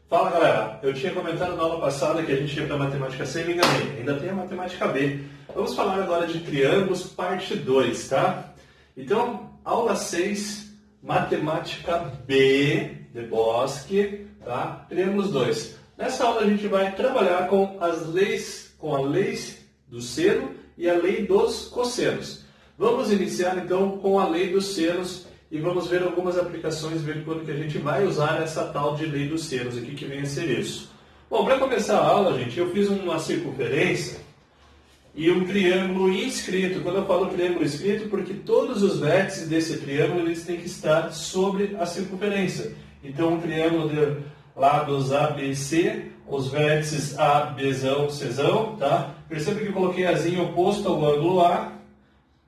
Fala galera, eu tinha comentado na aula passada que a gente ia para a matemática C e me enganei, ainda tem a matemática B. Vamos falar agora de triângulos, parte 2, tá? Então, aula 6, matemática B, de Bosque, tá? Triângulos 2. Nessa aula a gente vai trabalhar com as leis, com a lei do seno e a lei dos cossenos. Vamos iniciar então com a lei dos senos e vamos ver algumas aplicações, ver quando que a gente vai usar essa tal de lei dos senos, o que vem a ser isso. Bom, para começar a aula, gente, eu fiz uma circunferência e um triângulo inscrito. Quando eu falo triângulo inscrito, porque todos os vértices desse triângulo eles têm que estar sobre a circunferência. Então, um triângulo de lados A, B e C, os vértices A, Bzão, Czão, tá? Perceba que eu coloquei Azinho oposto ao ângulo A,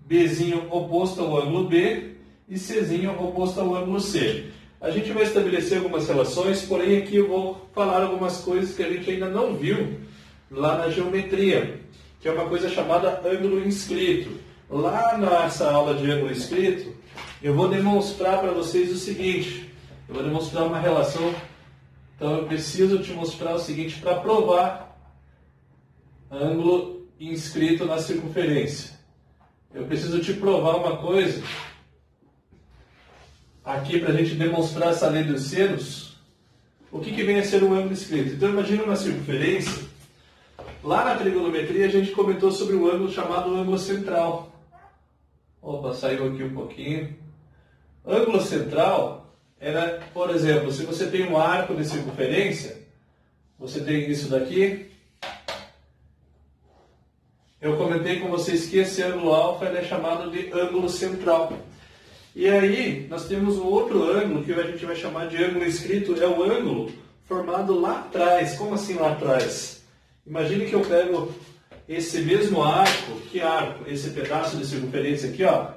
Bzinho oposto ao ângulo B, e Czinho oposto ao ângulo C. A gente vai estabelecer algumas relações, porém aqui eu vou falar algumas coisas que a gente ainda não viu lá na geometria, que é uma coisa chamada ângulo inscrito. Lá nessa aula de ângulo inscrito, eu vou demonstrar para vocês o seguinte, eu vou demonstrar uma relação, então eu preciso te mostrar o seguinte para provar ângulo inscrito na circunferência. Eu preciso te provar uma coisa aqui para a gente demonstrar essa lei dos senos, o que vem a ser um ângulo inscrito. Então imagina uma circunferência, lá na trigonometria a gente comentou sobre um ângulo chamado ângulo central. Opa, saiu aqui um pouquinho. Ângulo central era, por exemplo, se você tem um arco de circunferência, você tem isso daqui. Eu comentei com vocês que esse ângulo alfa é chamado de ângulo central. E aí, nós temos um outro ângulo que a gente vai chamar de ângulo inscrito, é o ângulo formado lá atrás. Como assim lá atrás? Imagine que eu pego esse mesmo arco, que arco? Esse pedaço de circunferência aqui, ó.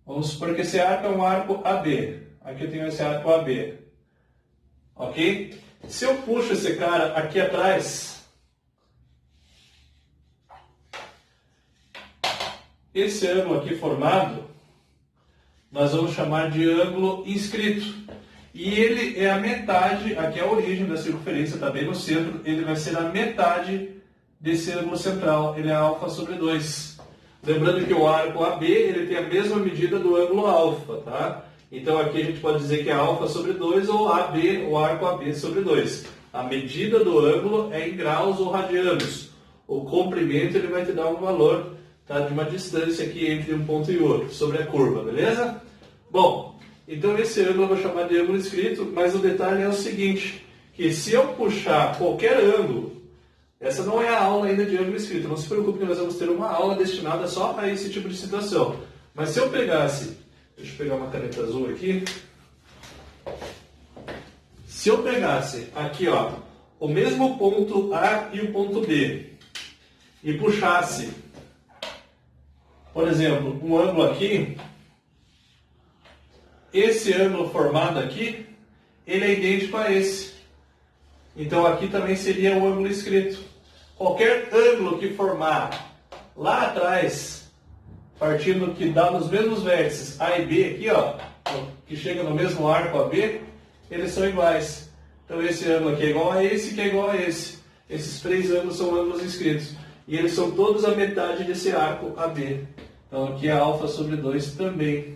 Vamos supor que esse arco é um arco AB. Aqui eu tenho esse arco AB. Ok? Se eu puxo esse cara aqui atrás, esse ângulo aqui formado, nós vamos chamar de ângulo inscrito. E ele é a metade, aqui é a origem da circunferência, está bem no centro, ele vai ser a metade desse ângulo central, ele é alfa sobre 2. Lembrando que o arco AB, ele tem a mesma medida do ângulo alfa, tá? Então aqui a gente pode dizer que é alfa sobre 2 ou AB, o arco AB sobre 2. A medida do ângulo é em graus ou radianos. O comprimento ele vai te dar um valor, tá, de uma distância aqui entre um ponto e outro, sobre a curva, beleza? Bom, então esse ângulo eu vou chamar de ângulo inscrito, mas o detalhe é o seguinte, que se eu puxar qualquer ângulo, essa não é a aula ainda de ângulo inscrito, não se preocupe que nós vamos ter uma aula destinada só a esse tipo de situação. Mas se eu pegasse, deixa eu pegar uma caneta azul aqui, se eu pegasse aqui, ó, o mesmo ponto A e o ponto B, e puxasse, por exemplo, um ângulo aqui, esse ângulo formado aqui, ele é idêntico a esse. Então aqui também seria o ângulo inscrito. Qualquer ângulo que formar lá atrás, partindo que dá nos mesmos vértices A e B aqui, ó, que chega no mesmo arco AB, eles são iguais. Então esse ângulo aqui é igual a esse, que é igual a esse. Esses três ângulos são ângulos inscritos. E eles são todos a metade desse arco AB. Então aqui é alfa sobre 2 também.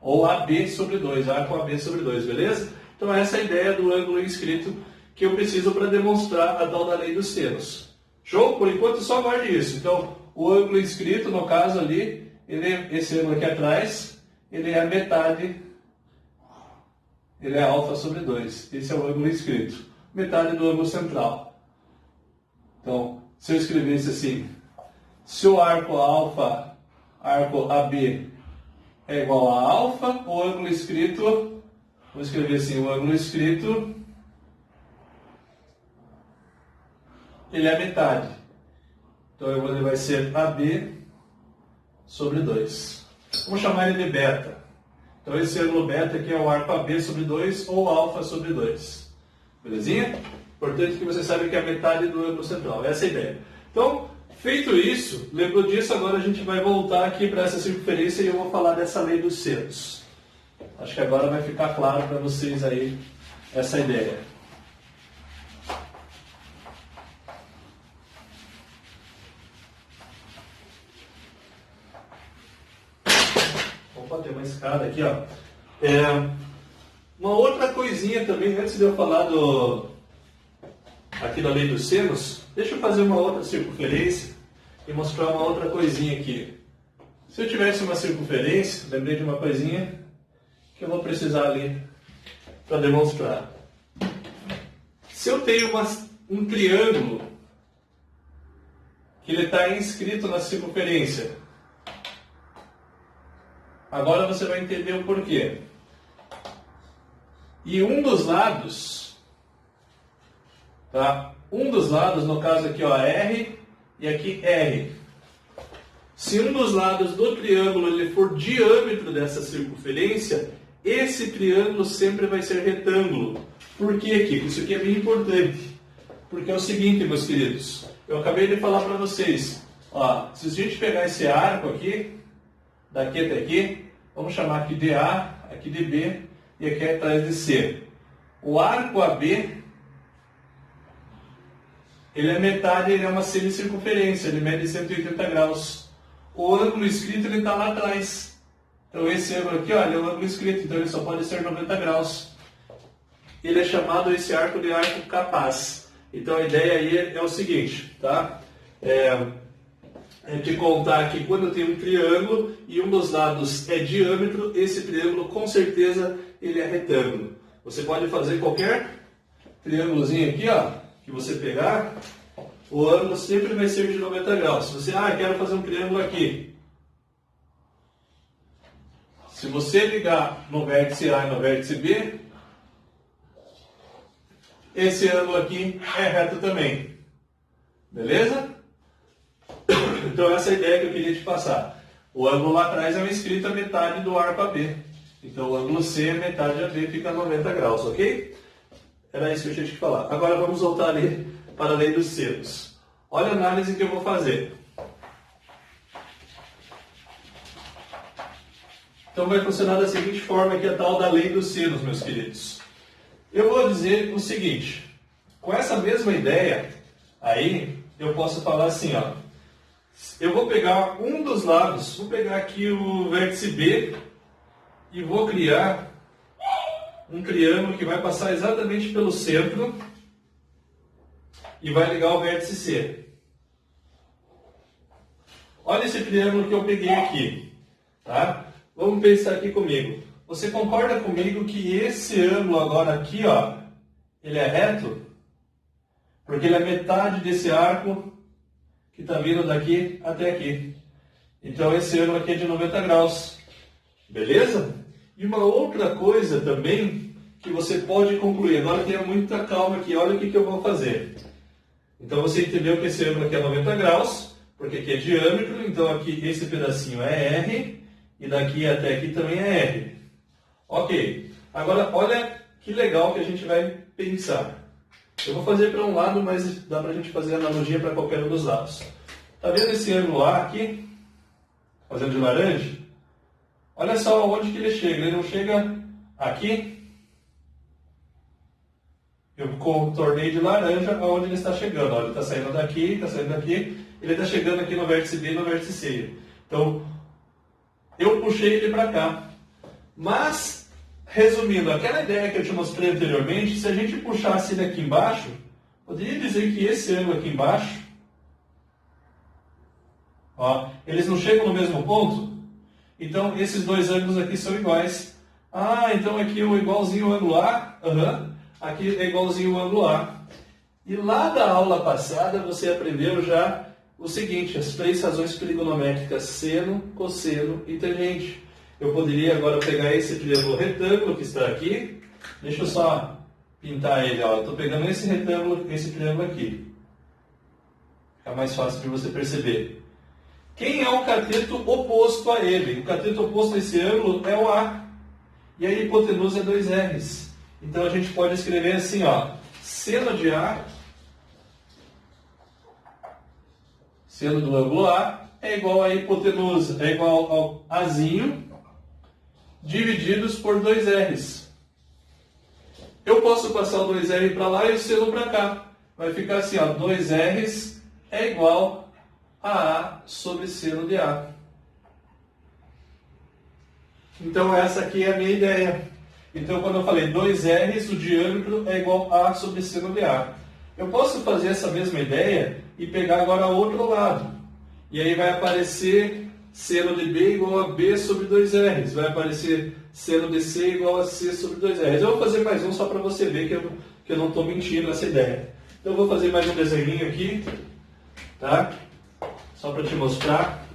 Ou AB sobre 2, arco AB sobre 2, beleza? Então essa é a ideia do ângulo inscrito que eu preciso para demonstrar a tal da lei dos senos. Show? Por enquanto só guarde isso. Então o ângulo inscrito, no caso ali, esse ângulo aqui atrás, ele é a metade, ele é alfa sobre 2. Esse é o ângulo inscrito. Metade do ângulo central. Então, se eu escrevesse assim, se o arco alfa, arco AB é igual a alfa, o ângulo inscrito, vou escrever assim, o ângulo inscrito, ele é a metade. Então ele vai ser AB sobre 2. Vamos chamar ele de beta. Então esse ângulo beta aqui é o arco AB sobre 2 ou alfa sobre 2. Belezinha? Importante que você saiba que é a metade do ângulo central. Essa é a ideia. Então, feito isso, lembrou disso, agora a gente vai voltar aqui para essa circunferência e eu vou falar dessa lei dos senos. Acho que agora vai ficar claro para vocês aí essa ideia. escada aqui, ó. Uma outra coisinha também, antes de eu falar aqui da lei dos senos, deixa eu fazer uma outra circunferência e mostrar uma outra coisinha aqui. Se eu tivesse uma circunferência, lembrei de uma coisinha que eu vou precisar ali para demonstrar. Se eu tenho um triângulo que ele está inscrito na circunferência, agora você vai entender o porquê. E um dos lados, tá? Um dos lados, no caso aqui, ó, R e aqui R. Se um dos lados do triângulo ele for diâmetro dessa circunferência, esse triângulo sempre vai ser retângulo. Por quê, Kiko? Isso aqui é bem importante. Porque é o seguinte, meus queridos, eu acabei de falar para vocês, ó, se a gente pegar esse arco aqui, daqui até aqui, vamos chamar aqui de A, aqui de B e aqui atrás de C. O arco AB, ele é metade, ele é uma semicircunferência, ele mede 180 graus. O ângulo escrito ele está lá atrás. Então esse ângulo aqui, olha, é o ângulo escrito, então ele só pode ser 90 graus. Ele é chamado esse arco de arco capaz. Então a ideia aí é o seguinte, tá? De contar que quando eu tenho um triângulo e um dos lados é diâmetro, esse triângulo com certeza ele é retângulo. Você pode fazer qualquer triângulozinho aqui, ó, que você pegar, o ângulo sempre vai ser de 90 graus. Se você, quero fazer um triângulo aqui. Se você ligar no vértice A e no vértice B, esse ângulo aqui é reto também. Beleza? Então essa é a ideia que eu queria te passar. O ângulo lá atrás é inscrito a metade do arco AB. Então o ângulo C é metade AB, fica 90 graus, ok? Era isso que eu tinha que falar. Agora vamos voltar ali para a lei dos senos. Olha a análise que eu vou fazer. Então vai funcionar da seguinte forma, que é a tal da lei dos senos, meus queridos. Eu vou dizer o seguinte, com essa mesma ideia, aí eu posso falar assim, ó. Eu vou pegar um dos lados, vou pegar aqui o vértice B e vou criar um triângulo que vai passar exatamente pelo centro e vai ligar o vértice C. Olha esse triângulo que eu peguei aqui, tá? Vamos pensar aqui comigo. Você concorda comigo que esse ângulo agora aqui, ó, ele é reto? Porque ele é metade desse arco que está vindo daqui até aqui. Então esse ângulo aqui é de 90 graus. Beleza? E uma outra coisa também que você pode concluir. Agora tenha muita calma aqui, olha o que eu vou fazer. Então você entendeu que esse ângulo aqui é 90 graus, porque aqui é diâmetro, então aqui esse pedacinho é R, e daqui até aqui também é R. Ok, agora olha que legal que a gente vai pensar. Eu vou fazer para um lado, mas dá para a gente fazer analogia para qualquer um dos lados. Está vendo esse ângulo A aqui? Fazendo de laranja? Olha só onde que ele chega. Ele não chega aqui. Eu contornei de laranja aonde ele está chegando. Olha, ele está saindo daqui, está saindo daqui. Ele está chegando aqui no vértice B e no vértice C. Então, eu puxei ele para cá. Mas, resumindo, aquela ideia que eu te mostrei anteriormente, se a gente puxasse ele aqui embaixo, poderia dizer que esse ângulo aqui embaixo, ó, eles não chegam no mesmo ponto? Então, esses dois ângulos aqui são iguais. Então aqui é igualzinho o ângulo A. Aqui é igualzinho o ângulo A. E lá da aula passada, você aprendeu já o seguinte, as três razões trigonométricas, seno, cosseno e tangente. Eu poderia agora pegar esse triângulo retângulo que está aqui. Deixa eu só pintar ele. Eu estou pegando esse retângulo, esse triângulo aqui. Fica mais fácil de você perceber. Quem é o cateto oposto a ele? O cateto oposto a esse ângulo é o A. E a hipotenusa é 2 R's. Então a gente pode escrever assim, ó. Seno de A, seno do ângulo A, é igual a hipotenusa, é igual ao Azinho, divididos por 2 R's. Eu posso passar o 2R para lá e o seno para cá. Vai ficar assim, ó, 2 R's é igual a sobre seno de A. Então essa aqui é a minha ideia. Então quando eu falei 2R's, o diâmetro é igual a sobre seno de A. Eu posso fazer essa mesma ideia e pegar agora o outro lado. E aí vai aparecer seno de B igual a B sobre 2R's. Vai aparecer seno de C igual a C sobre 2R's. Eu vou fazer mais um só para você ver que eu não estou mentindo nessa ideia. Então eu vou fazer mais um desenho aqui, tá? Só para te mostrar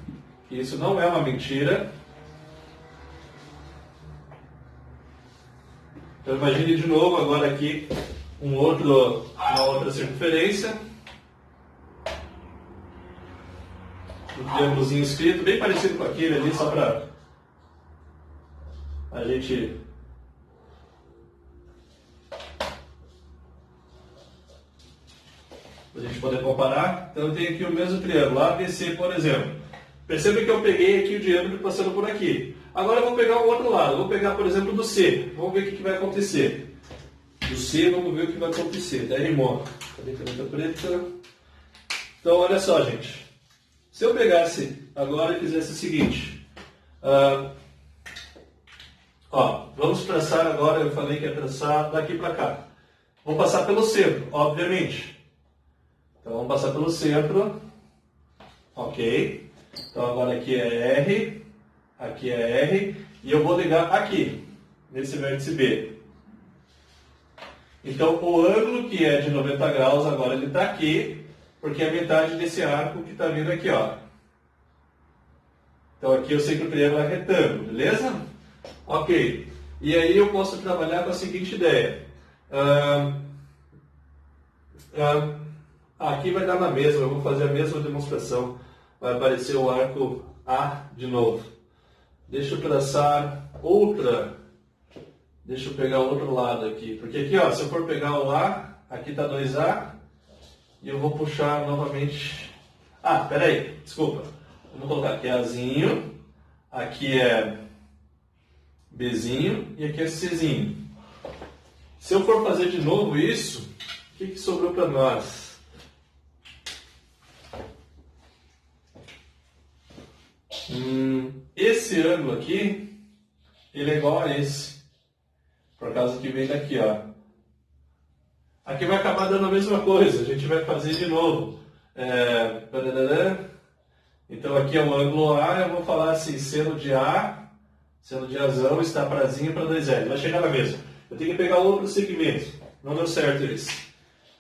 que isso não é uma mentira. Então imagine de novo agora aqui uma outra circunferência. Um triângulozinho escrito, bem parecido com aquele ali, só para a gente poder comparar. Então eu tenho aqui o mesmo triângulo, ABC, por exemplo. Perceba que eu peguei aqui o diâmetro passando por aqui. Agora eu vou pegar o outro lado, vou pegar, por exemplo, do C. Vamos ver o que vai acontecer. Do C, vamos ver o que vai acontecer. Daí rimou. Cadê a caneta preta? Então olha só, gente. Se eu pegasse agora e fizesse o seguinte, vamos traçar agora, eu falei que ia traçar daqui para cá. Vou passar pelo centro, obviamente. Então vamos passar pelo centro, ok. Então agora aqui é R, e eu vou ligar aqui, nesse vértice B. Então o ângulo que é de 90 graus, agora ele está aqui, porque é a metade desse arco que está vindo aqui, ó. Então aqui eu sei que o triângulo é retângulo, beleza? Ok. E aí eu posso trabalhar com a seguinte ideia. Aqui vai dar na mesma, eu vou fazer a mesma demonstração. Vai aparecer o arco A de novo. Deixa eu traçar outra. Deixa eu pegar o outro lado aqui. Porque aqui, ó, se eu for pegar o A, aqui está 2A. E eu vou puxar novamente... peraí, desculpa. Vamos colocar aqui Azinho, aqui é Bzinho e aqui é Czinho. Se eu for fazer de novo isso, o que sobrou para nós? Esse ângulo aqui, ele é igual a esse, por causa que vem daqui, ó. Aqui vai acabar dando a mesma coisa, a gente vai fazer de novo. Então aqui é o ângulo A, eu vou falar assim, seno de Azão está para Zinho para 2L. Vai chegar na mesma. Eu tenho que pegar outro segmento. Não deu certo isso.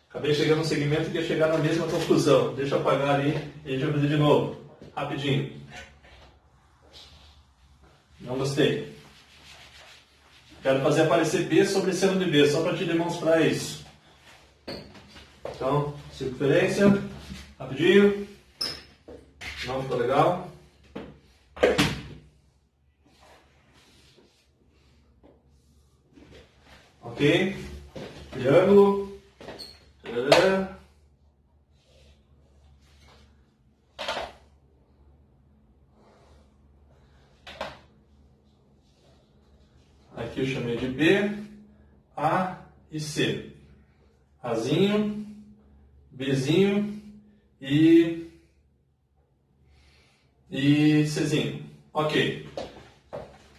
Acabei chegando no segmento que ia chegar na mesma conclusão. Deixa eu apagar ali e a gente vai fazer de novo. Rapidinho. Não gostei. Quero fazer aparecer B sobre seno de B, só para te demonstrar isso. Então, circunferência, rapidinho. Não ficou legal. Ok. Triângulo. Aqui eu chamei de B, A e C. Azinho, Bzinho e Czinho. Ok.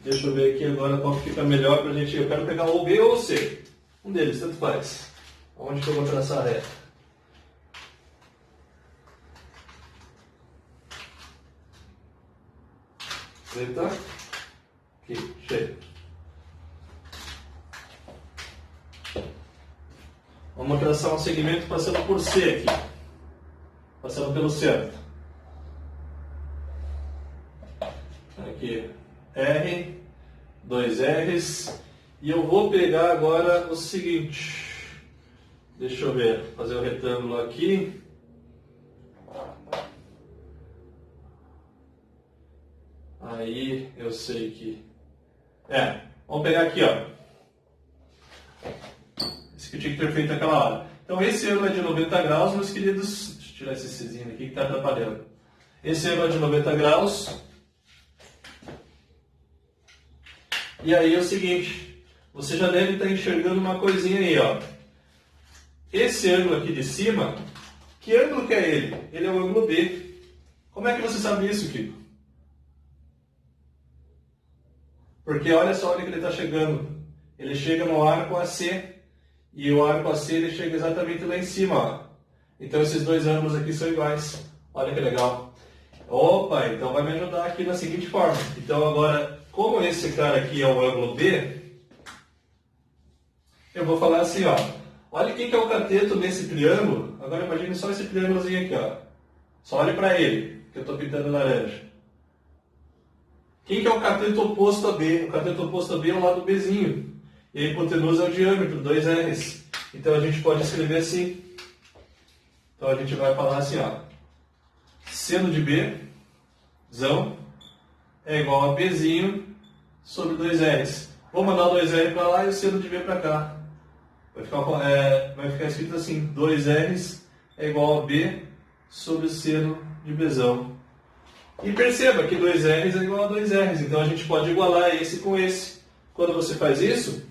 Deixa eu ver aqui agora qual que fica melhor pra gente. Eu quero pegar o B ou o C. Um deles, tanto faz. Onde que eu vou traçar a reta? Eita. Aqui, chega. Vamos traçar um segmento passando por C aqui. Passando pelo centro. Aqui, R, 2 R's. E eu vou pegar agora o seguinte. Deixa eu ver, fazer o retângulo aqui. Aí eu sei que... vamos pegar aqui, ó. Esse que eu tinha que ter feito naquela hora. Então esse ângulo é de 90 graus, meus queridos. Deixa eu tirar esse Czinho aqui que está atrapalhando. Esse ângulo é de 90 graus. E aí é o seguinte, você já deve estar enxergando uma coisinha aí, ó. Esse ângulo aqui de cima, que ângulo que é ele? Ele é o ângulo B. Como é que você sabe isso, Kiko? Porque olha só onde que ele está chegando. Ele chega no arco AC. E o arco AC ele chega exatamente lá em cima. Ó. Então esses dois ângulos aqui são iguais. Olha que legal. Opa, então vai me ajudar aqui da seguinte forma. Então agora, como esse cara aqui é o ângulo B, eu vou falar assim, ó. Olha quem que é o cateto nesse triângulo. Agora imagine só esse triângulozinho aqui, ó. Só olhe para ele, que eu estou pintando laranja. Quem que é o cateto oposto a B? O cateto oposto a B é o lado Bzinho. E a hipotenusa é o diâmetro, 2Rs. Então a gente pode escrever assim. Então a gente vai falar assim, ó. Seno de B, zão, é igual a Bzinho sobre 2Rs. Vou mandar o 2R para lá e o seno de B para cá. Vai ficar escrito assim, 2Rs é igual a B sobre o seno de Bzão. E perceba que 2Rs é igual a 2Rs, então a gente pode igualar esse com esse. Quando você faz isso,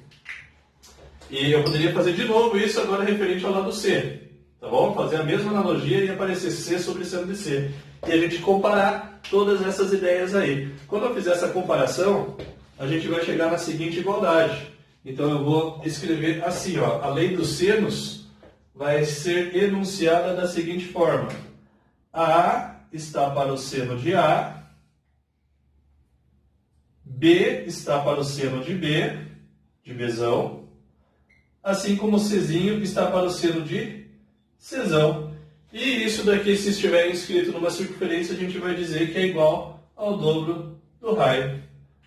e eu poderia fazer de novo isso agora referente ao lado C. Tá bom? Fazer a mesma analogia e aparecer C sobre seno de C. E a gente comparar todas essas ideias aí. Quando eu fizer essa comparação, a gente vai chegar na seguinte igualdade. Então eu vou escrever assim, ó. A lei dos senos vai ser enunciada da seguinte forma. A está para o seno de A, B está para o seno de B, de Bzão, assim como Czinho está para o seno de Czão. E isso daqui, se estiver inscrito numa circunferência, a gente vai dizer que é igual ao dobro do raio.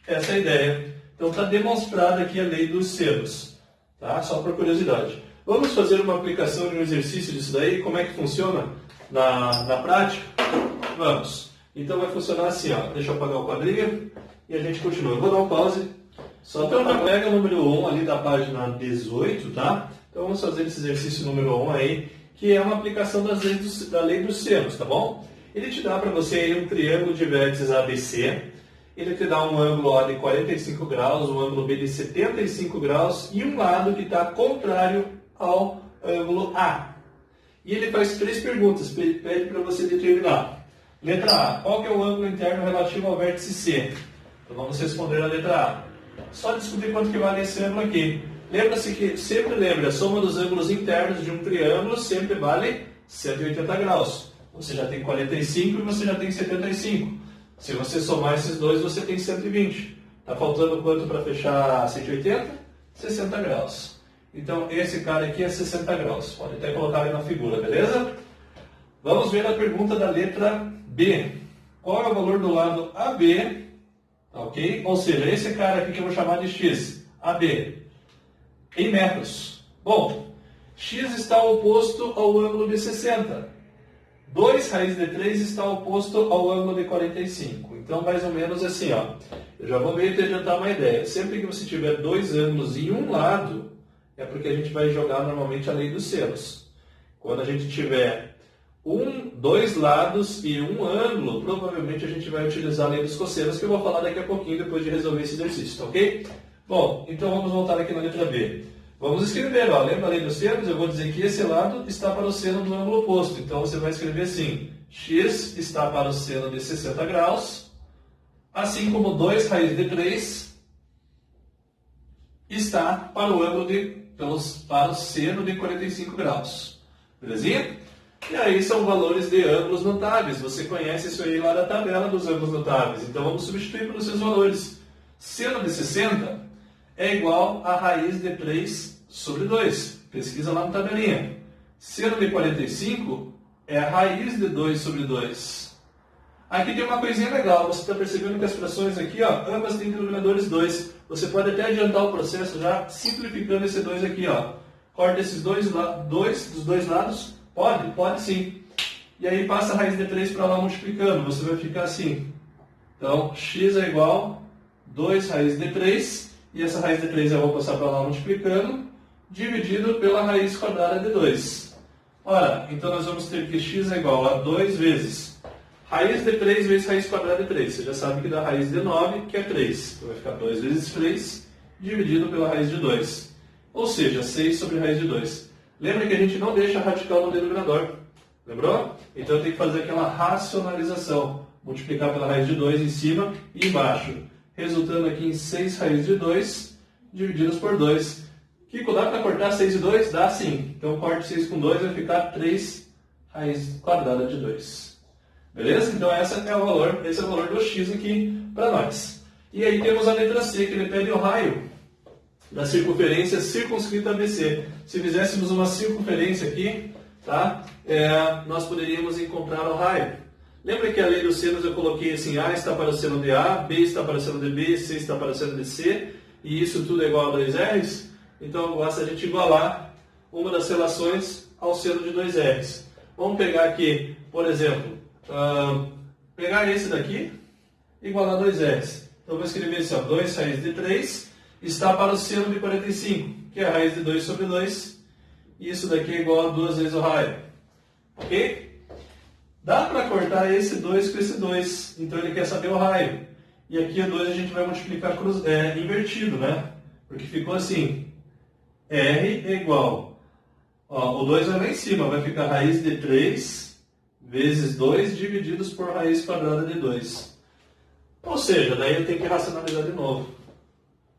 Essa é a ideia. Então está demonstrada aqui a lei dos senos, tá? Só por curiosidade. Vamos fazer uma aplicação de um exercício disso daí? Como é que funciona na prática? Vamos. Então vai funcionar assim, ó. Deixa eu apagar o quadrinho e a gente continua. Eu vou dar um pause. Só então já pega o número 1 ali da página 18, tá? Então vamos fazer esse exercício número 1 aí, que é uma aplicação da lei dos senos, tá bom? Ele te dá para você aí um triângulo de vértices ABC. Ele te dá um ângulo A de 45 graus, um ângulo B de 75 graus e um lado que está contrário ao ângulo A. E ele faz 3 perguntas, pede para você determinar. Letra A, qual que é o ângulo interno relativo ao vértice C? Então vamos responder a letra A. Só descobrir quanto que vale esse ângulo aqui. Lembra-se que, sempre lembra, a soma dos ângulos internos de um triângulo sempre vale 180 graus. Você já tem 45 e você já tem 75. Se você somar esses dois, você tem 120. Está faltando quanto para fechar 180? 60 graus. Então, esse cara aqui é 60 graus. Pode até colocar aí na figura, beleza? Vamos ver a pergunta da letra B. Qual é o valor do lado AB? Ok? Ou seja, esse cara aqui que eu vou chamar de X. AB. Em metros. Bom, X está oposto ao ângulo de 60. 2 raiz de 3 está oposto ao ângulo de 45. Então, mais ou menos assim, ó. Eu já vou meio que adiantar uma ideia. Sempre que você tiver dois ângulos em um lado, é porque a gente vai jogar normalmente a lei dos senos. Quando a gente tiver dois lados e um ângulo, provavelmente a gente vai utilizar a lei dos cossenos, que eu vou falar daqui a pouquinho, depois de resolver esse exercício, tá ok? Bom, então vamos voltar aqui na letra B. Vamos escrever, ó, lembra a lei dos senos? Eu vou dizer que esse lado está para o seno do ângulo oposto. Então você vai escrever assim, x está para o seno de 60 graus, assim como 2 raiz de 3 está para o ângulo para o seno de 45 graus. Belezinha? E aí são valores de ângulos notáveis. Você conhece isso aí lá da tabela dos ângulos notáveis. Então vamos substituir pelos seus valores. Seno de 60 é igual a raiz de 3 sobre 2. Pesquisa lá na tabelinha. Seno de 45 é a raiz de 2 sobre 2. Aqui tem uma coisinha legal. Você está percebendo que as frações aqui, ó, ambas têm denominadores 2. Você pode até adiantar o processo já simplificando esse 2 aqui. Ó. Corta esses dois dos dois lados. Pode sim. E aí passa a raiz de 3 para lá multiplicando. Você vai ficar assim. Então, x é igual a 2 raiz de 3. E essa raiz de 3 eu vou passar para lá multiplicando, dividido pela raiz quadrada de 2. Ora, então nós vamos ter que x é igual a 2 vezes raiz de 3 vezes raiz quadrada de 3. Você já sabe que dá raiz de 9, que é 3. Então vai ficar 2 vezes 3, dividido pela raiz de 2. Ou seja, 6 sobre raiz de 2. Lembra que a gente não deixa radical no denominador. Lembrou? Então eu tenho que fazer aquela racionalização. Multiplicar pela raiz de 2 em cima e embaixo. resultando aqui em 6 raiz de 2 divididos por 2. Kiko, dá para cortar 6 e 2? Dá sim. Então corte 6 com 2 vai ficar 3 raiz quadrada de 2. Beleza? Então esse é o valor do x aqui para nós. E aí temos a letra C, que ele pede o raio da circunferência circunscrita ABC. Se fizéssemos uma circunferência aqui, tá? Nós poderíamos encontrar o raio. Lembra que a lei dos senos eu coloquei assim, A está para o seno de A, B está para o seno de B, C está para o seno de C, e isso tudo é igual a 2R's? Então basta a gente igualar uma das relações ao seno de 2R's. Vamos pegar aqui, por exemplo, pegar esse daqui, igualar 2R's. Então vou escrever assim, ó, 2 raiz de 3 está para o seno de 45, que é a raiz de 2 sobre 2, e isso daqui é igual a 2 vezes o raio. Ok? Dá para cortar esse 2 com esse 2, então ele quer saber o raio. E aqui o 2 a gente vai multiplicar invertido, né? Porque ficou assim, R é igual, ó, o 2 vai lá em cima, vai ficar raiz de 3 vezes 2 divididos por raiz quadrada de 2. Ou seja, daí eu tenho que racionalizar de novo.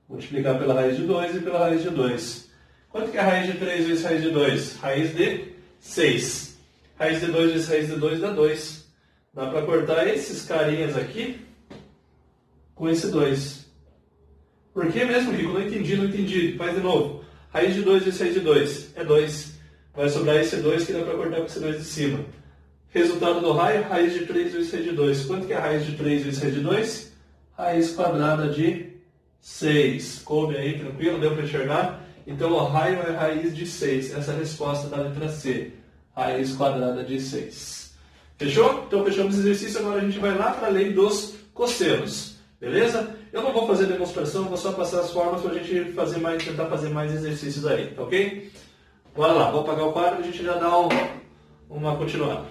Multiplicar pela raiz de 2 e pela raiz de 2. Quanto que é a raiz de 3 vezes raiz de 2? Raiz de 6. Raiz de 2 vezes raiz de 2 dá 2. Dá para cortar esses carinhas aqui com esse 2. Por que mesmo, Kiko? Não entendi. Faz de novo. Raiz de 2 vezes raiz de 2 é 2. Vai sobrar esse 2 que dá para cortar com esse 2 de cima. Resultado do raio, raiz de 3 vezes raiz de 2. Quanto que é a raiz de 3 vezes raiz de 2? Raiz quadrada de 6. Coube aí, tranquilo? Deu para enxergar? Então o raio é raiz de 6. Essa é a resposta da letra C. Raiz quadrada de 6. Fechou? Então fechamos o exercício. Agora a gente vai lá para a lei dos cossenos. Beleza? Eu não vou fazer demonstração, vou só passar as formas para a gente tentar fazer mais exercícios aí, tá ok? Bora lá, vou apagar o quadro e a gente já dá uma continuada.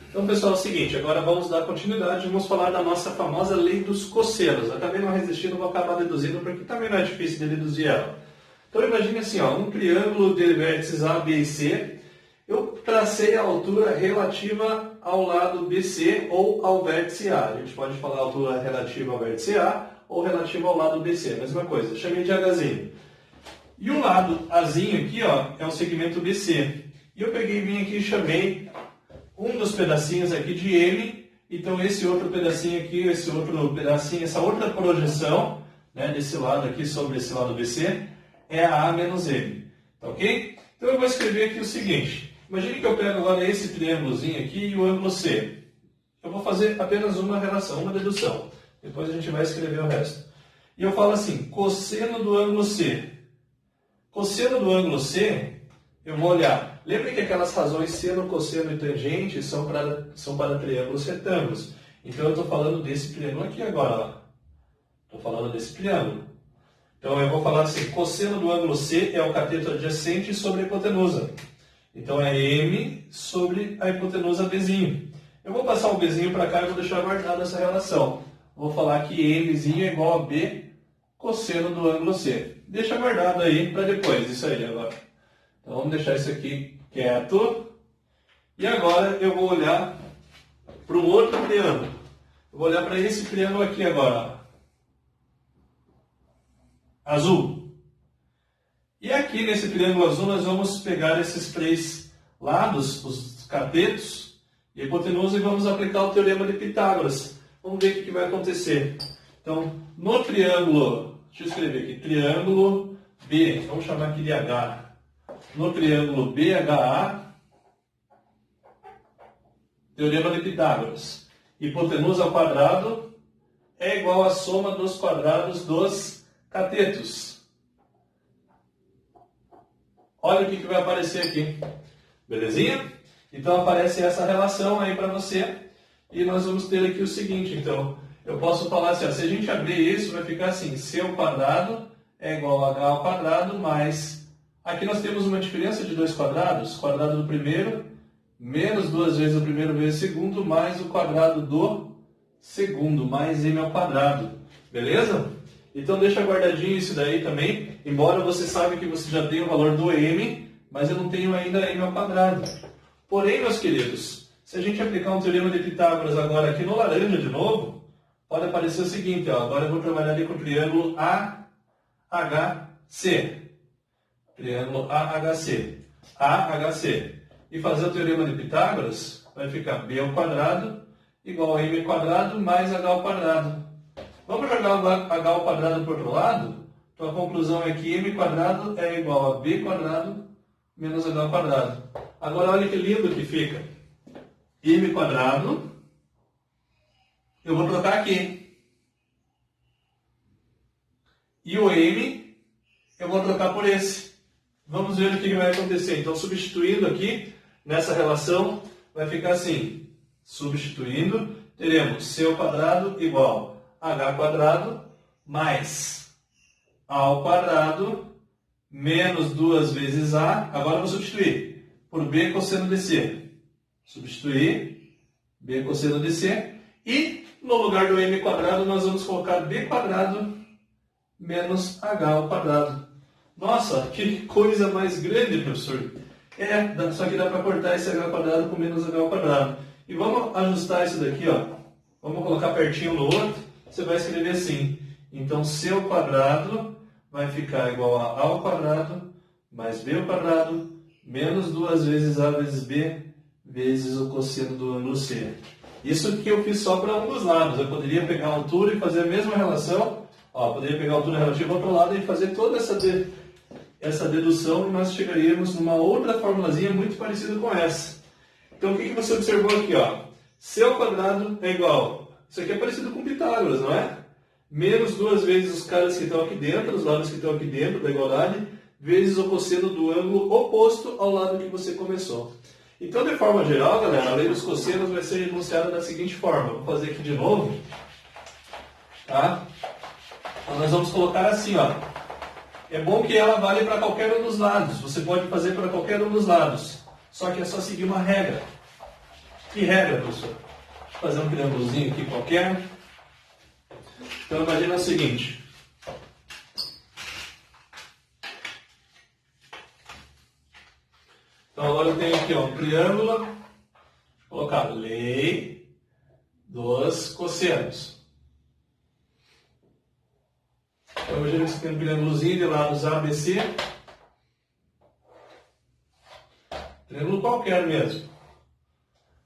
Então, pessoal, é o seguinte, agora vamos dar continuidade, vamos falar da nossa famosa lei dos cossenos. Eu também não resisti, não vou acabar deduzindo, porque também não é difícil de deduzir ela. Então, imagine assim, ó, um triângulo de vértices A, B e C. Eu tracei a altura relativa ao lado BC ou ao vértice A. A gente pode falar a altura relativa ao vértice A ou relativa ao lado BC, mesma coisa. Chamei de Hzinho. E o lado Azinho aqui, ó, é o segmento BC. E eu peguei, vim aqui e chamei um dos pedacinhos aqui de M. Então esse outro pedacinho aqui, esse outro pedacinho, essa outra projeção, né, desse lado aqui sobre esse lado BC, é a A menos M. Tá ok? Então eu vou escrever aqui o seguinte. Imagine que eu pego agora esse triângulozinho aqui e o ângulo C. Eu vou fazer apenas uma relação, uma dedução. Depois a gente vai escrever o resto. E eu falo assim, cosseno do ângulo C. Cosseno do ângulo C, eu vou olhar. Lembre que aquelas razões seno, cosseno e tangente são para triângulos retângulos. Então eu estou falando desse triângulo aqui agora. Estou falando desse triângulo. Então eu vou falar assim, cosseno do ângulo C é o cateto adjacente sobre a hipotenusa. Então é M sobre a hipotenusa Bzinho. Eu vou passar o Bzinho para cá e vou deixar guardada essa relação. Vou falar que Mzinho é igual a B cosseno do ângulo C. Deixa guardado aí para depois, isso aí agora. Então vamos deixar isso aqui quieto. E agora eu vou olhar para um outro triângulo. Eu vou olhar para esse triângulo aqui agora. Azul. E aqui nesse triângulo azul nós vamos pegar esses três lados, os catetos e a hipotenusa, e vamos aplicar o teorema de Pitágoras. Vamos ver o que vai acontecer. Então, no triângulo, deixa eu escrever aqui, triângulo B, vamos chamar aqui de H. No triângulo BHA, teorema de Pitágoras. Hipotenusa ao quadrado é igual à soma dos quadrados dos catetos. Olha o que vai aparecer aqui. Belezinha? Então aparece essa relação aí para você. E nós vamos ter aqui o seguinte, então. Eu posso falar assim, ó, se a gente abrir isso, vai ficar assim, C ao quadrado é igual a H ao quadrado, mais... Aqui nós temos uma diferença de dois quadrados. Quadrado do primeiro, menos duas vezes o primeiro vezes o segundo, mais o quadrado do segundo, mais M ao quadrado. Beleza? Então deixa guardadinho isso daí também, embora você saiba que você já tem o valor do M, mas eu não tenho ainda M ao quadrado. Porém, meus queridos, se a gente aplicar um teorema de Pitágoras agora aqui no laranja de novo, pode aparecer o seguinte, ó, agora eu vou trabalhar ali com o triângulo AHC. Triângulo AHC. AHC. E fazer o teorema de Pitágoras, vai ficar b ao quadrado igual a m quadrado mais h ao quadrado. Vamos jogar o h ao quadrado para o outro lado? Então a conclusão é que m quadrado é igual a b quadrado menos h ao quadrado. Agora olha que lindo que fica. M quadrado, eu vou trocar aqui. E o m, eu vou trocar por esse. Vamos ver o que vai acontecer. Então, substituindo aqui, nessa relação, vai ficar assim. Substituindo, teremos c ao quadrado igual a h quadrado mais a ao quadrado menos 2 vezes a. Agora eu vou substituir por b cosseno de c. Substituir b cosseno de c. E no lugar do m quadrado, nós vamos colocar b quadrado menos h ao quadrado. Nossa, que coisa mais grande, professor. Só que dá para cortar esse h quadrado com menos h ao quadrado. E vamos ajustar isso daqui, ó. Vamos colocar pertinho no outro. Você vai escrever assim. Então, c ao quadrado vai ficar igual a ao quadrado mais b ao quadrado menos 2 vezes a vezes b vezes o cosseno do ângulo C. Isso que eu fiz só para um dos lados. Eu poderia pegar a altura e fazer a mesma relação. Ó, poderia pegar a altura relativa ao outro lado e fazer toda essa dedução e nós chegaríamos numa outra formulazinha muito parecida com essa. Então, o que você observou aqui? Ó? C ao quadrado é igual... Isso aqui é parecido com Pitágoras, não é? Menos 2 vezes os caras que estão aqui dentro, os lados que estão aqui dentro da igualdade, vezes o cosseno do ângulo oposto ao lado que você começou. Então, de forma geral, galera, a lei dos cossenos vai ser enunciada da seguinte forma. Vou fazer aqui de novo. Tá? Então, nós vamos colocar assim, ó. É bom que ela vale para qualquer um dos lados. Você pode fazer para qualquer um dos lados. Só que é só seguir uma regra. Que regra, professor? Vou fazer um triângulozinho aqui qualquer. Então, imagina o seguinte. Então, agora eu tenho aqui ó, um triângulo. Vou colocar lei dos cossenos. Então, imagina que você tem um triângulozinho de lados A, B, C. Triângulo qualquer mesmo.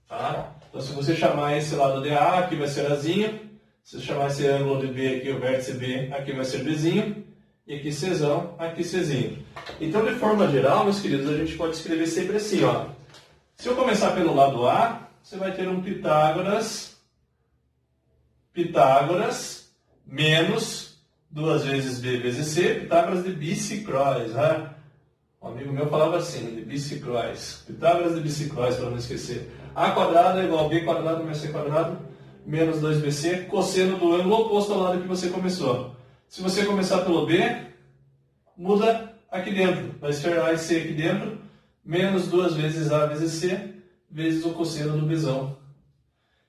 Tá? Então, se você chamar esse lado de A, aqui vai ser Azinho. Se você chamar esse ângulo de B aqui, o vértice B, aqui vai ser Bzinho. E aqui Czão, aqui Czinho. Então, de forma geral, meus queridos, a gente pode escrever sempre assim, ó. Se eu começar pelo lado A, você vai ter um Pitágoras menos 2 vezes B vezes C, Pitágoras de bicicróis, né? Um amigo meu falava assim, de bicicróis. Pitágoras de bicicróis, para não esquecer. A quadrado é igual a B quadrado mais C quadrado menos 2BC, cosseno do ângulo oposto ao lado que você começou. Se você começar pelo B, muda aqui dentro. Vai ser A e C aqui dentro, menos 2 vezes A vezes C, vezes o cosseno do Bzão.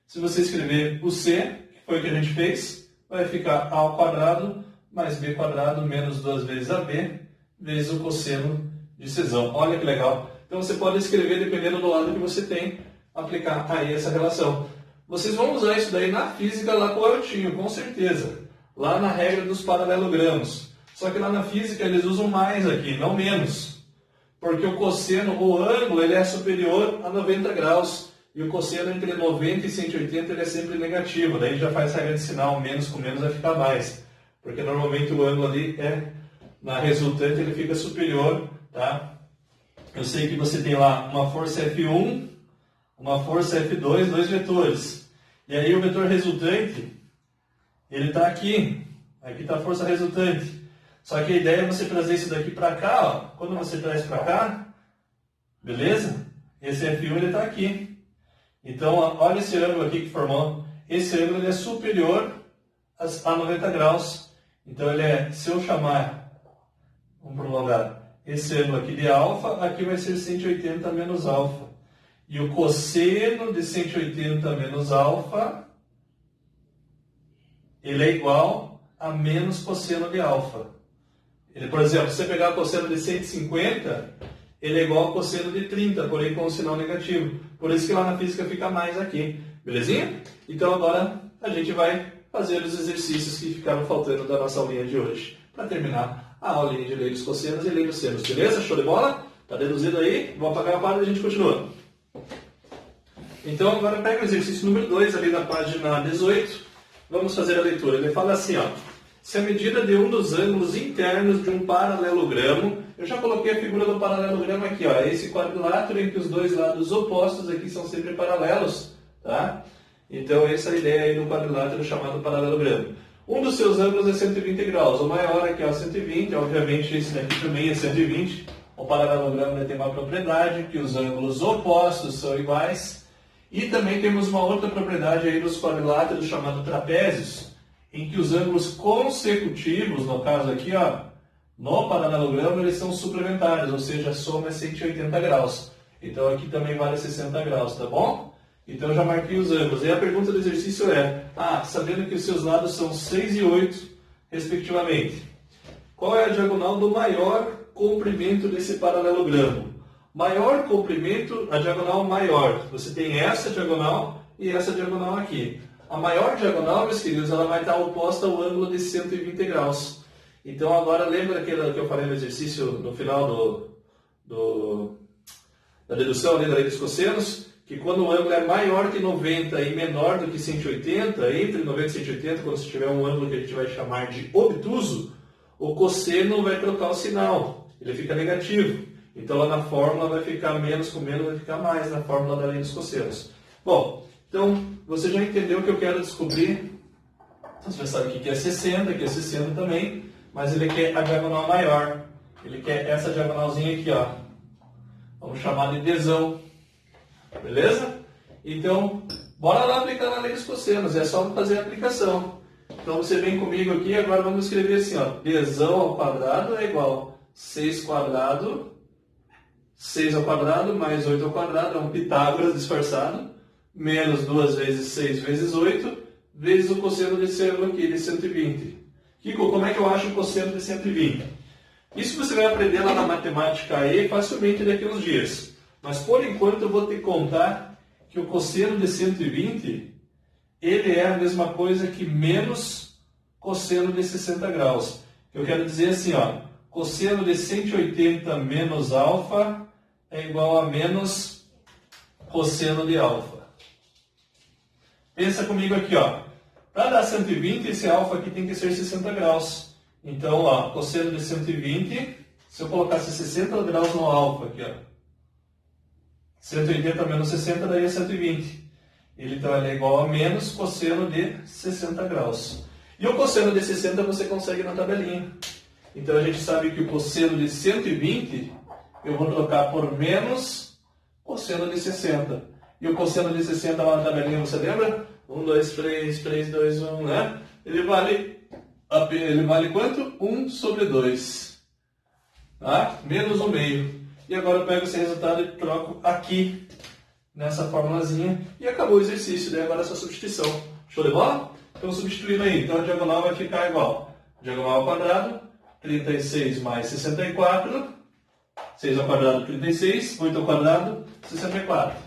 Se você escrever o C, que foi o que a gente fez, vai ficar A ao quadrado mais B quadrado menos 2 vezes AB, vezes o cosseno de Czão. Olha que legal. Então você pode escrever, dependendo do lado que você tem, aplicar aí essa relação. Vocês vão usar isso daí na física lá com o Altinho, com certeza. Lá na regra dos paralelogramos. Só que lá na física eles usam mais aqui, não menos. Porque o cosseno, o ângulo, ele é superior a 90 graus. E o cosseno entre 90 e 180 ele é sempre negativo. Daí já faz regra de sinal, menos com menos vai ficar mais. Porque normalmente o ângulo ali na resultante ele fica superior. Tá? Eu sei que você tem lá uma força F1, uma força F2, 2 vetores. E aí o vetor resultante, ele está aqui. Aqui está a força resultante. Só que a ideia é você trazer isso daqui para cá. Ó. Quando você traz para cá, beleza? Esse F1 ele está aqui. Então, ó, olha esse ângulo aqui que formou. Esse ângulo ele é superior a 90 graus. Então, se eu chamar, vamos prolongar, esse ângulo aqui de alfa, aqui vai ser 180 menos alfa. E o cosseno de 180 menos alfa, ele é igual a menos cosseno de alfa. Por exemplo, se você pegar o cosseno de 150, ele é igual ao cosseno de 30, porém com um sinal negativo. Por isso que lá na física fica mais aqui. Belezinha? Então agora a gente vai fazer os exercícios que ficaram faltando da nossa aulinha de hoje, para terminar a aulinha de lei dos cossenos e lei dos senos. Beleza? Show de bola? Tá deduzido aí? Vou apagar a página e a gente continua. Então agora pega o exercício número 2 ali na página 18. Vamos fazer a leitura. Ele fala assim, ó. Se a medida de um dos ângulos internos de um paralelogramo, eu já coloquei a figura do paralelogramo aqui, ó, esse quadrilátero em que os dois lados opostos aqui são sempre paralelos, tá? Então essa é a ideia aí do quadrilátero chamado paralelogramo. Um dos seus ângulos é 120 graus, o maior aqui é 120, obviamente esse daqui também é 120. O paralelogramo tem uma propriedade que os ângulos opostos são iguais. E também temos uma outra propriedade aí dos quadriláteros chamado trapézios, em que os ângulos consecutivos, no caso aqui, ó, no paralelogramo, eles são suplementares, ou seja, a soma é 180 graus. Então aqui também vale 60 graus, tá bom? Então eu já marquei os ângulos. E a pergunta do exercício é, sabendo que os seus lados são 6 e 8, respectivamente, qual é a diagonal do maior comprimento desse paralelogramo? Maior comprimento, a diagonal maior. Você tem essa diagonal e essa diagonal aqui. A maior diagonal, meus queridos, ela vai estar oposta ao ângulo de 120 graus. Então agora lembra aquilo que eu falei no exercício no final da dedução ali da lei dos cossenos? Que quando o ângulo é maior que 90 e menor do que 180, entre 90 e 180, quando você tiver um ângulo que a gente vai chamar de obtuso, o cosseno vai trocar o sinal. Ele fica negativo. Então lá na fórmula vai ficar menos com menos, vai ficar mais na fórmula da lei dos cossenos. Bom, então você já entendeu o que eu quero descobrir. Então você já sabe que é 60, que é 60 também, mas ele quer a diagonal maior. Ele quer essa diagonalzinha aqui, ó. Vamos chamar de Dzão. Beleza? Então, bora lá aplicar na lei dos cossenos. É só fazer a aplicação. Então você vem comigo aqui, agora vamos escrever assim, ó. Dzão ao quadrado é igual a 6 quadrado. 6 ao quadrado mais 8 ao quadrado, é um Pitágoras disfarçado, menos 2 vezes 6 vezes 8, vezes o cosseno desse ângulo aqui, de 120. Kiko, como é que eu acho o cosseno de 120? Isso você vai aprender lá na matemática E facilmente daqui a uns dias. Mas por enquanto eu vou te contar que o cosseno de 120, ele é a mesma coisa que menos cosseno de 60 graus. Eu quero dizer assim, ó, cosseno de 180 menos alfa é igual a menos cosseno de alfa. Pensa comigo aqui, ó. Para dar 120, esse alfa aqui tem que ser 60 graus. Então, ó, cosseno de 120, se eu colocasse 60 graus no alfa aqui, ó. 180 menos 60 daí é 120. Então, ele é igual a menos cosseno de 60 graus. E o cosseno de 60 você consegue na tabelinha. Então, a gente sabe que o cosseno de 120, eu vou trocar por menos cosseno de 60. E o cosseno de 60 lá na tabelinha, você lembra? 1, 2, 3, 3, 2, 1, né? Ele vale quanto? 1 sobre 2. Tá? Menos 1 meio. E agora eu pego esse resultado e troco aqui, nessa formulazinha. E acabou o exercício. Daí agora é só substituição. Show de bola? Então, substituindo aí. Então, a diagonal vai ficar igual. Diagonal ao quadrado. 36 mais 64, 6 ao quadrado 36, 8 ao quadrado 64,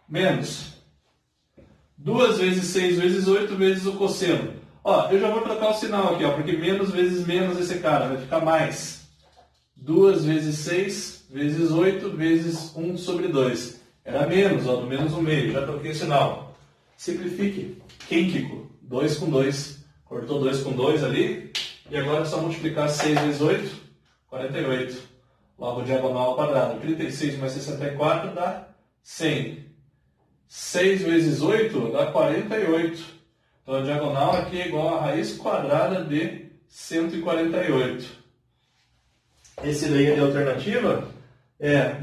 menos 2 vezes 6 vezes 8 vezes o cosseno. Ó, eu já vou trocar o sinal aqui, ó, porque menos vezes menos esse cara, vai ficar mais 2 vezes 6 vezes 8 vezes 1 sobre 2. Era menos, ó, do menos 1 meio, já troquei o sinal. Simplifique. Quem, Kiko? 2 com 2. Cortou 2 com 2 ali. E agora é só multiplicar 6 vezes 8, 48. Logo, diagonal ao quadrado. 36 mais 64 dá 100. 6 vezes 8 dá 48. Então, a diagonal aqui é igual a raiz quadrada de 148. Esse daí é de alternativa?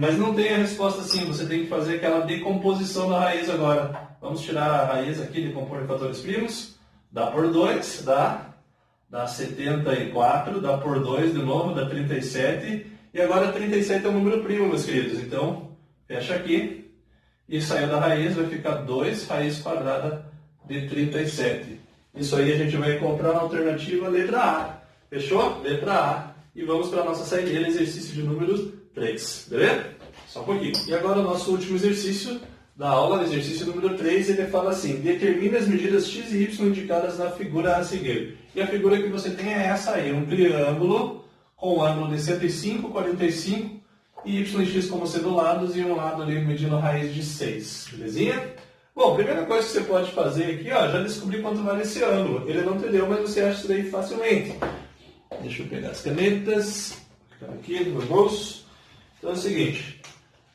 Mas não tem a resposta assim. Você tem que fazer aquela decomposição da raiz agora. Vamos tirar a raiz aqui, decompor em fatores primos. Dá por 2, dá 74, dá por 2 de novo, dá 37. E agora 37 é um número primo, meus queridos. Então, fecha aqui. E saiu da raiz, vai ficar 2 raiz quadrada de 37. Isso aí a gente vai encontrar na alternativa letra A. Fechou? Letra A. E vamos para a nossa saideira, exercício de número 3. Beleza? Só um pouquinho. E agora o nosso último exercício, da aula, no exercício número 3, ele fala assim: determine as medidas x e y indicadas na figura a seguir. E a figura que você tem é essa aí, um triângulo com um ângulo de 105, 45 e y e x como sendo lados e um lado ali medindo raiz de 6. Belezinha? Bom, primeira coisa que você pode fazer aqui, ó, já descobri quanto vale esse ângulo. Ele não te deu, mas você acha isso daí facilmente. Deixa eu pegar as canetas, aqui no meu bolso. Então é o seguinte,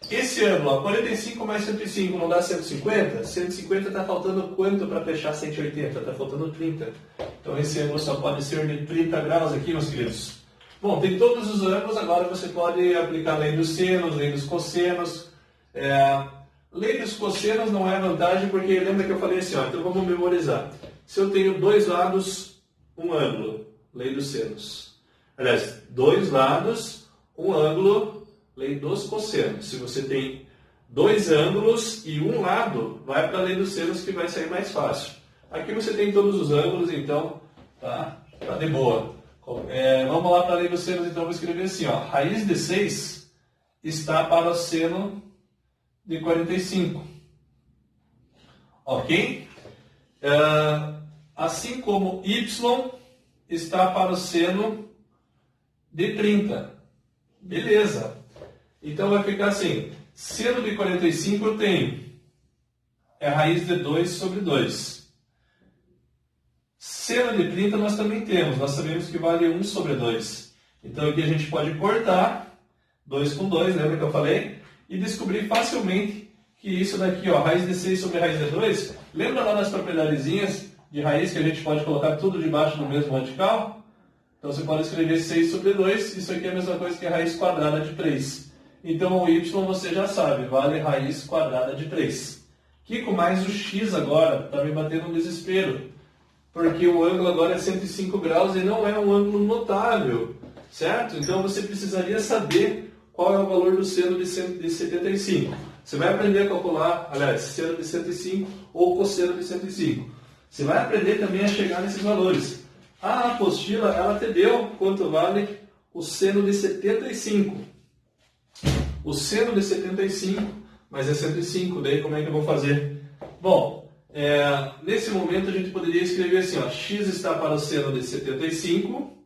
esse ângulo, ó, 45 mais 105 não dá 150? 150 está faltando quanto para fechar 180? Está faltando 30. Então esse ângulo só pode ser de 30 graus aqui, meus queridos. Bom, tem todos os ângulos, agora você pode aplicar a lei dos senos, lei dos cossenos. Lei dos cossenos não é vantagem, porque lembra que eu falei assim, ó, então vamos memorizar. Se eu tenho dois lados, um ângulo, lei dos senos. Aliás, dois lados, um ângulo, lei dos cossenos. Se você tem dois ângulos e um lado, vai para a lei dos senos que vai sair mais fácil. Aqui você tem todos os ângulos, então tá de boa. Vamos lá para a lei dos senos, então vou escrever assim, ó, raiz de 6 está para o seno de 45. Ok? Assim como y está para o seno de 30. Beleza. Então vai ficar assim, seno de 45 eu tenho, é raiz de 2 sobre 2. Seno de 30 nós também temos, nós sabemos que vale 1 sobre 2. Então aqui a gente pode cortar 2 com 2, lembra que eu falei? E descobrir facilmente que isso daqui, ó, raiz de 6 sobre raiz de 2, lembra lá nas propriedadezinhas de raiz que a gente pode colocar tudo debaixo do mesmo radical? Então você pode escrever 6 sobre 2, isso aqui é a mesma coisa que a raiz quadrada de 3. Então o y você já sabe, vale raiz quadrada de 3. Kiko, mais o x agora, está me batendo um desespero, porque o ângulo agora é 105 graus e não é um ângulo notável, certo? Então você precisaria saber qual é o valor do seno de 75. Você vai aprender a calcular, aliás, seno de 105 ou cosseno de 105. Você vai aprender também a chegar nesses valores. A apostila, ela te deu quanto vale o seno de 75. O seno de 75, mas é 105, daí como é que eu vou fazer? Bom, nesse momento a gente poderia escrever assim, ó, x está para o seno de 75,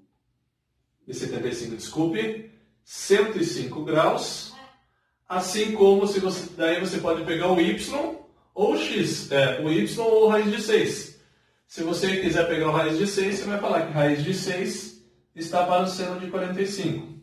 desculpe, 105 graus, assim como daí você pode pegar o y ou o x, o y ou raiz de 6. Se você quiser pegar o raiz de 6, você vai falar que raiz de 6 está para o seno de 45.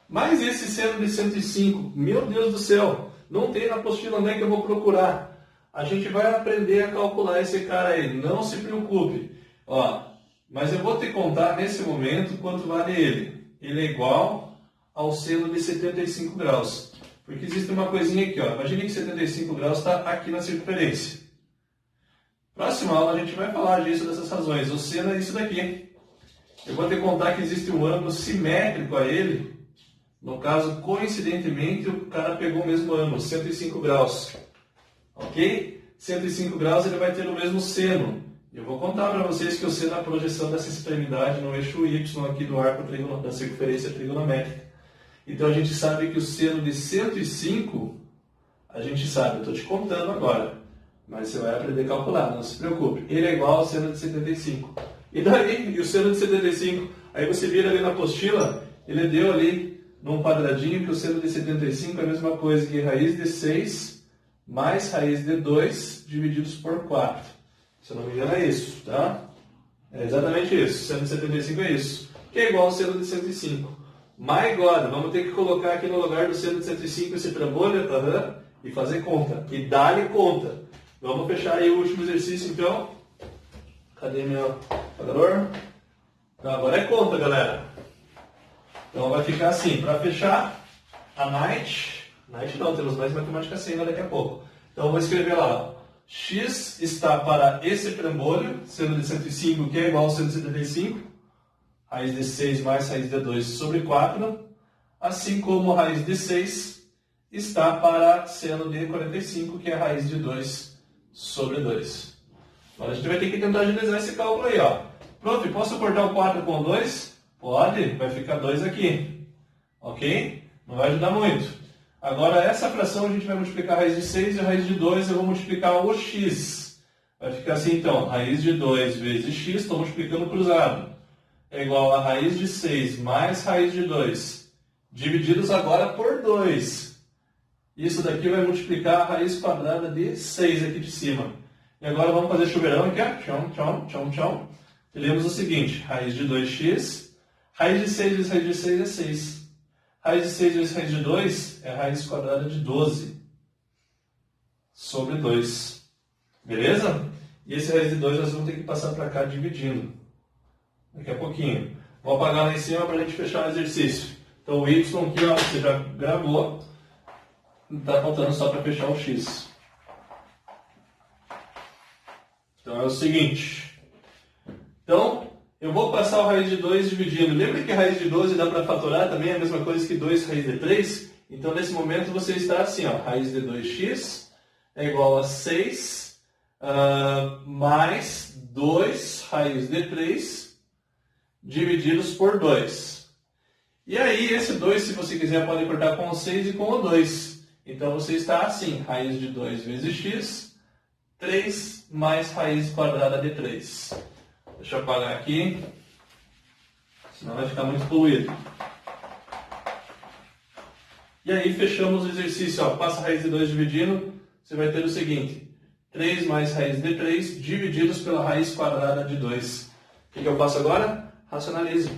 Mas esse seno de 105, meu Deus do céu, não tem na apostila, onde é que eu vou procurar? A gente vai aprender a calcular esse cara aí, não se preocupe. Ó, mas eu vou te contar nesse momento quanto vale ele. Ele é igual ao seno de 75 graus. Porque existe uma coisinha aqui, ó. Imagine que 75 graus está aqui na circunferência. Próxima aula a gente vai falar disso, dessas razões. O seno é isso daqui. Eu vou te contar que existe um ângulo simétrico a ele. No caso, coincidentemente, o cara pegou o mesmo ângulo, 105 graus. Ok? 105 graus ele vai ter o mesmo seno. Eu vou contar para vocês que o seno é a projeção dessa extremidade no eixo Y aqui do arco da circunferência trigonométrica. Então a gente sabe que o seno de 105, a gente sabe, eu estou te contando agora, mas você vai aprender a calcular, não se preocupe. Ele é igual ao seno de 75. E daí, e o seno de 75, aí você vira ali na apostila, ele deu ali num quadradinho que o seno de 75 é a mesma coisa que raiz de 6 mais raiz de 2 divididos por 4. Se eu não me engano é isso, tá? É exatamente isso, seno de 75 é isso, que é igual ao seno de 105. My God, vamos ter que colocar aqui no lugar do seno de 105 esse trambolho, e fazer conta, e dar-lhe conta. Vamos fechar aí o último exercício então. Cadê meu pagador? Então agora é conta, galera. Então vai ficar assim, para fechar, a night não, temos mais matemática ainda daqui a pouco. Então eu vou escrever lá, x está para esse trambolho, seno de 105, que é igual ao seno de 75, raiz de 6 mais raiz de 2 sobre 4, assim como raiz de 6 está para seno de 45, que é raiz de 2 sobre 2. Agora a gente vai ter que tentar agilizar esse cálculo aí, ó. Prof, posso cortar o 4 com 2? Pode, vai ficar 2 aqui. Ok? Não vai ajudar muito. Agora, essa fração a gente vai multiplicar a raiz de 6 e a raiz de 2 eu vou multiplicar o x. Vai ficar assim, então, raiz de 2 vezes x, estou multiplicando cruzado, é igual a raiz de 6 mais raiz de 2, divididos agora por 2. Isso daqui vai multiplicar a raiz quadrada de 6 aqui de cima. E agora vamos fazer chuveirão aqui, ó. Tchom, tchom, tchom, tchom. Teremos o seguinte, raiz de 2x, raiz de 6 vezes raiz de 6 é 6. Raiz de 6 vezes raiz de 2 é a raiz quadrada de 12 sobre 2. Beleza? E esse raiz de 2 nós vamos ter que passar para cá dividindo. Daqui a pouquinho. Vou apagar lá em cima para a gente fechar o exercício. Então o y aqui, ó, você já gravou. Está faltando só para fechar o x. Então é o seguinte. Então, eu vou passar o raiz de 2 dividindo. Lembra que raiz de 12 dá para fatorar também? É a mesma coisa que 2 raiz de 3? Então, nesse momento, você está assim, ó, raiz de 2x é igual a 6 mais 2 raiz de 3 divididos por 2. E aí, esse 2, se você quiser, pode cortar com o 6 e com o 2. Então, você está assim, raiz de 2 vezes x, 3 mais raiz quadrada de 3. Deixa eu apagar aqui, senão vai ficar muito poluído. E aí fechamos o exercício. Ó, passa a raiz de 2 dividindo, você vai ter o seguinte. 3 mais raiz de 3 divididos pela raiz quadrada de 2. O que eu faço agora? Racionalizo.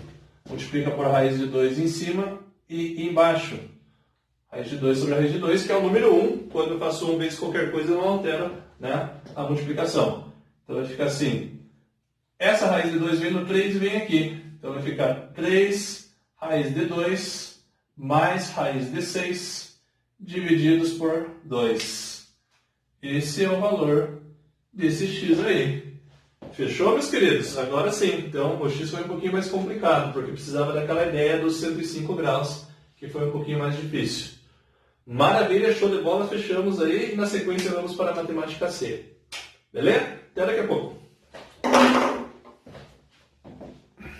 Multiplica por raiz de 2 em cima e embaixo. Raiz de 2 sobre a raiz de 2, que é o número 1. Quando eu faço 1 vezes qualquer coisa, eu não altero, né, a multiplicação. Então vai ficar assim. Essa raiz de 2 vem no 3 e vem aqui. Então vai ficar 3 raiz de 2 mais raiz de 6 divididos por 2. Esse é o valor desse x aí. Fechou, meus queridos? Agora sim. Então o x foi um pouquinho mais complicado, porque precisava daquela ideia dos 105 graus, que foi um pouquinho mais difícil. Maravilha, show de bola, fechamos aí. E na sequência vamos para a matemática C. Beleza? Até daqui a pouco.